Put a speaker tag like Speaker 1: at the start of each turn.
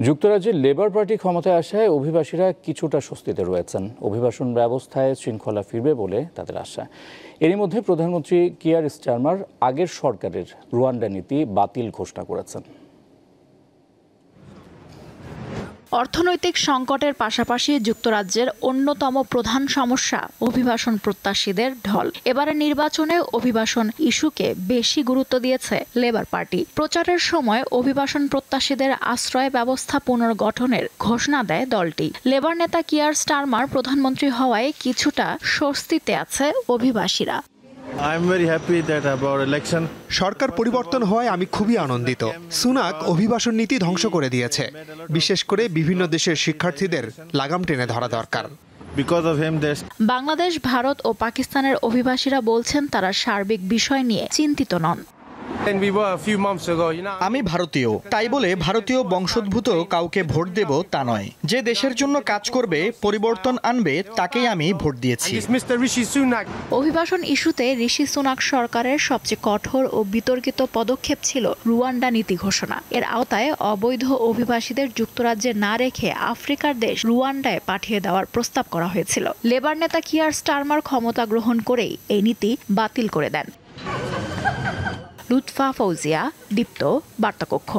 Speaker 1: যুক্তরাজ্যের labour party ক্ষমতায় আসায় অভিবাসীরা কিছুটা স্বস্তিতে রয়েছেন। অভিবাসন ব্যবস্থায় শৃঙ্খলা ফিরবে বলে তাদের আশা। এরই মধ্যে প্রধানমন্ত্রী কিয়ার স্টারমার আগের সরকারের রুয়ান্ডা নীতি বাতিল ঘোষণা করেছেন।
Speaker 2: অর্থনৈতিক সংকটের পাশাপাশি যুক্তরাজ্যের অন্যতম প্রধান সমস্যা অভিবাসন প্রত্যাশীদের ঢল। এবারে নির্বাচনে অভিবাসন ইস্যুকে বেশি গুরুত্ব দিয়েছে লেবার পার্টি। প্রচারের সময় অভিবাসন প্রত্যাশীদের আশ্রয় ব্যবস্থা পুনর্গঠনের ঘোষণা দেয় দলটি। লেবার নেতা কিয়ার স্টারমার প্রধানমন্ত্রী হওয়ায় কিছুটা স্বস্তিতে আছে অভিবাসীরা।
Speaker 3: সরকার পরিবর্তন হওয়ায় আমি খুবই আনন্দিত। সুনাক অভিবাসন নীতি ধ্বংস করে দিয়েছে। বিশেষ করে বিভিন্ন দেশের শিক্ষার্থীদের লাগাম টেনে ধরা দরকার।
Speaker 2: বাংলাদেশ, ভারত ও পাকিস্তানের অভিবাসীরা বলছেন তারা সার্বিক বিষয় নিয়ে চিন্তিত নন।
Speaker 4: আমি ভারতীয়, তাই বলে ভারতীয় বংশোদ্ভূত কাউকে ভোট দেব তা নয়। যে দেশের জন্য কাজ করবে, পরিবর্তন আনবে, তাকেই আমি ভোট দিয়েছি।
Speaker 2: অভিবাসন ইস্যুতে ঋষি সুনাক সরকারের সবচেয়ে কঠোর ও বিতর্কিত পদক্ষেপ ছিল রুয়ান্ডা নীতি ঘোষণা। এর আওতায় অবৈধ অভিবাসীদের যুক্তরাজ্যে না রেখে আফ্রিকার দেশ রুয়ান্ডায় পাঠিয়ে দেওয়ার প্রস্তাব করা হয়েছিল। লেবার নেতা কিয়ার স্টারমার ক্ষমতা গ্রহণ করেই এই নীতি বাতিল করে দেন। লুৎফা ফৌজিয়া, দীপ্ত, বার্তাকক্ষ।